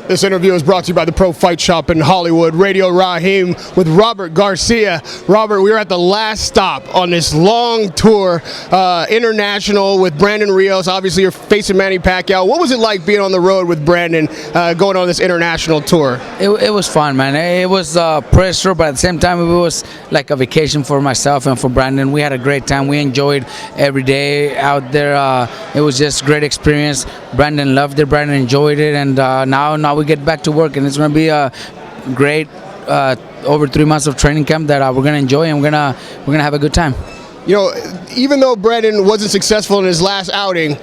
This interview is brought to you by the Pro Fight Shop in Hollywood. Radio Rahim with Robert Garcia. Robert, we are at the last stop on this long tour, international with Brandon Rios. Obviously, you're facing Manny Pacquiao. What was it like being on the road with Brandon, going on this international tour? It was fun, man. It was pressure, but at the same time, it was like a vacation for myself and for Brandon. We had a great time. We enjoyed every day out there. It was just a great experience. Brandon loved it. Brandon enjoyed it, and now we get back to work, and it's going to be a great over 3 months of training camp that we're going to enjoy, and we're gonna have a good time. You know, even though Brandon wasn't successful in his last outing,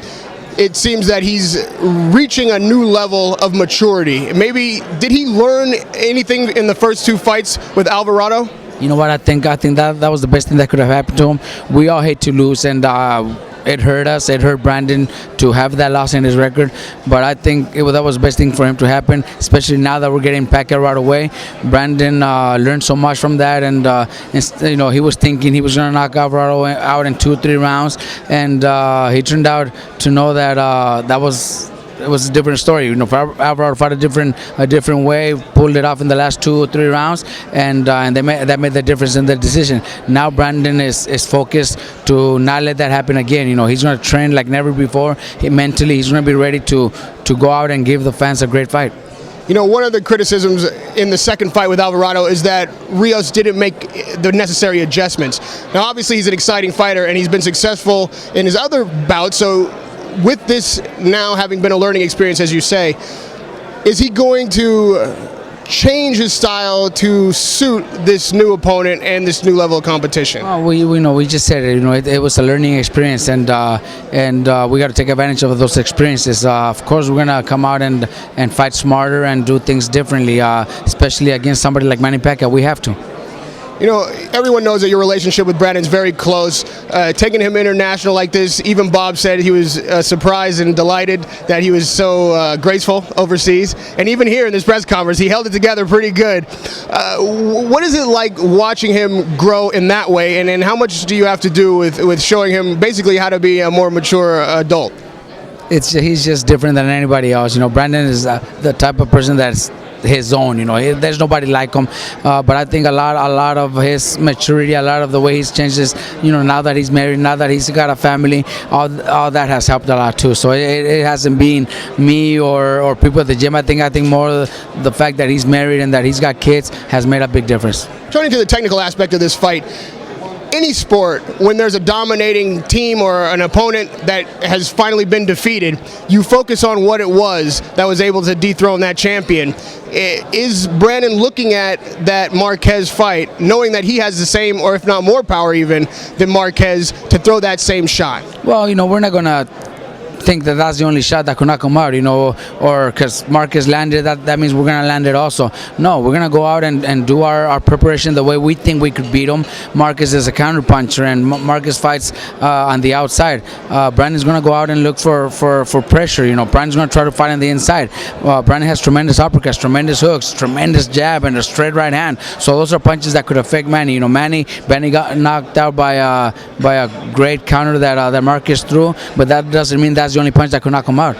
it seems that he's reaching a new level of maturity. Maybe did he learn anything in the first two fights with Alvarado? You know what? I think that was the best thing that could have happened to him. We all hate to lose, and it hurt us. It hurt Brandon to have that loss in his record. But I think that was the best thing for him to happen, especially now that we're getting Pacquiao right away. Brandon learned so much from that, and you know, he was thinking he was going to knock Alvarado out in 2-3 rounds, and he turned out to know that it was a different story. You know, Alvarado fought a different way, pulled it off in the last 2 or 3 rounds, and that made the difference in the decision. Now Brandon is focused to not let that happen again. You know, he's going to train like never before. Mentally, he's going to be ready to go out and give the fans a great fight. You know, one of the criticisms in the second fight with Alvarado is that Rios didn't make the necessary adjustments. Now, obviously, he's an exciting fighter, and he's been successful in his other bouts, so with this now having been a learning experience, as you say, is he going to change his style to suit this new opponent and this new level of competition? Oh, we just said it. You know, it was a learning experience, and we got to take advantage of those experiences. Of course, we're gonna come out and fight smarter and do things differently, especially against somebody like Manny Pacquiao. We have to. You know, everyone knows that your relationship with Brandon's very close. Taking him international like this, even Bob said he was surprised and delighted that he was so graceful overseas. And even here in this press conference, he held it together pretty good. What is it like watching him grow in that way, and how much do you have to do with showing him basically how to be a more mature adult? He's just different than anybody else. You know, Brandon is the type of person that's his own. You know, there's nobody like him, but I think a lot of his maturity, a lot of the way he's changed his, you know, now that he's married, now that he's got a family, all that has helped a lot too. So it hasn't been me or people at the gym. I think more the fact that he's married and that he's got kids has made a big difference. Turning to the technical aspect of this fight, any sport, when there's a dominating team or an opponent that has finally been defeated, you focus on what it was that was able to dethrone that champion. Is Brandon looking at that Marquez fight, knowing that he has the same, or if not more power even, than Marquez to throw that same shot? Well, you know, we're not going to think that that's the only shot that could knock him out, you know, or because Marquez landed, that means we're going to land it also. No, we're going to go out and do our preparation the way we think we could beat him. Marquez is a counter puncher, and Marquez fights on the outside. Brandon's going to go out and look for pressure. You know, Brandon's going to try to fight on the inside. Brandon has tremendous uppercuts, tremendous hooks, tremendous jab, and a straight right hand. So those are punches that could affect Manny. You know, Manny got knocked out by a great counter that Marquez threw, but that doesn't mean that's the only punch that could knock him out.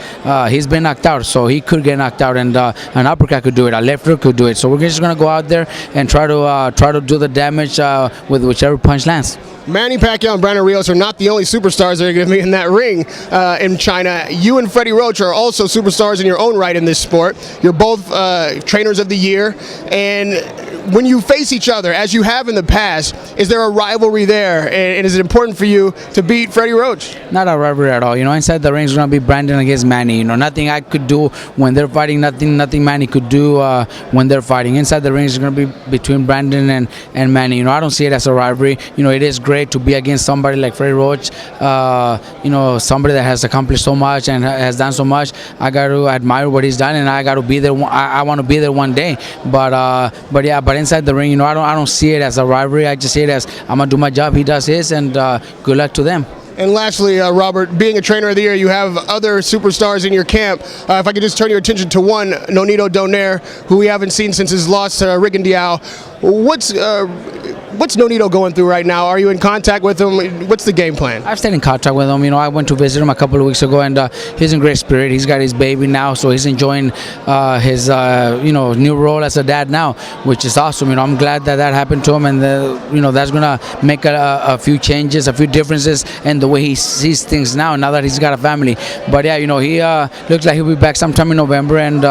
He's been knocked out, so he could get knocked out, and an uppercut could do it, a left hook could do it. So we're just going to go out there and try to do the damage with whichever punch lands. Manny Pacquiao and Brandon Rios are not the only superstars that are going to be in that ring in China. You and Freddie Roach are also superstars in your own right in this sport. You're both trainers of the year, and when you face each other, as you have in the past, is there a rivalry there, and is it important for you to beat Freddie Roach? Not a rivalry at all. You know, inside the ring is going to be Brandon against Manny. You know, nothing I could do when they're fighting, nothing Manny could do when they're fighting. Inside the ring is going to be between Brandon and Manny. You know, I don't see it as a rivalry. You know, it is great to be against somebody like Freddie Roach. You know, somebody that has accomplished so much and has done so much. I got to admire what he's done, and I got to be there. I want to be there one day. But inside the ring, you know, I don't see it as a rivalry. I just see it as I'm gonna do my job, he does his, and good luck to them. And lastly, Robert, being a trainer of the year, you have other superstars in your camp. If I could just turn your attention to one, Nonito Donaire, who we haven't seen since his loss to Rigondeaux. What What's Nonito going through right now? Are you in contact with him? What's the game plan? I've stayed in contact with him. I went to visit him a couple of weeks ago, and he's in great spirit. He's got his baby now, so he's enjoying his new role as a dad now, which is awesome. I'm glad that happened to him, and that's gonna make a few changes, a few differences in the way he sees things now that he's got a family. But yeah, he looks like he'll be back sometime in November, and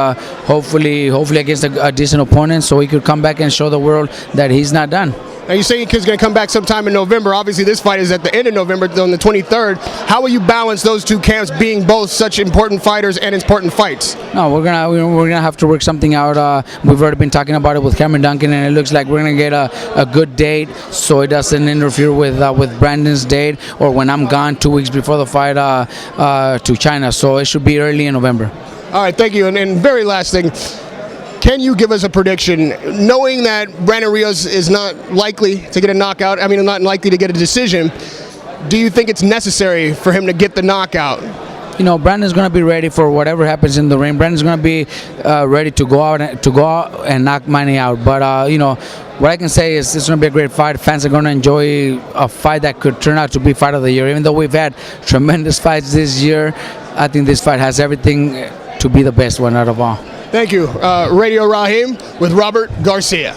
hopefully against a decent opponent, so he could come back and show the world that he's not done. Now you say your kid's going to come back sometime in November. Obviously, this fight is at the end of November, on the 23rd. How will you balance those two camps, being both such important fighters and important fights? No, we're gonna have to work something out. We've already been talking about it with Cameron Duncan, and it looks like we're gonna get a good date, so it doesn't interfere with Brandon's date or when I'm gone 2 weeks before the fight to China. So it should be early in November. All right, thank you. And very last thing. Can you give us a prediction, knowing that Brandon Rios is not likely to get a knockout, not likely to get a decision, do you think it's necessary for him to get the knockout? Brandon's going to be ready for whatever happens in the ring. Brandon's going to be ready to go out and knock Manny out. But, what I can say is it's going to be a great fight. Fans are going to enjoy a fight that could turn out to be fight of the year. Even though we've had tremendous fights this year, I think this fight has everything to be the best one out of all. Thank you. Radio Rahim with Robert Garcia.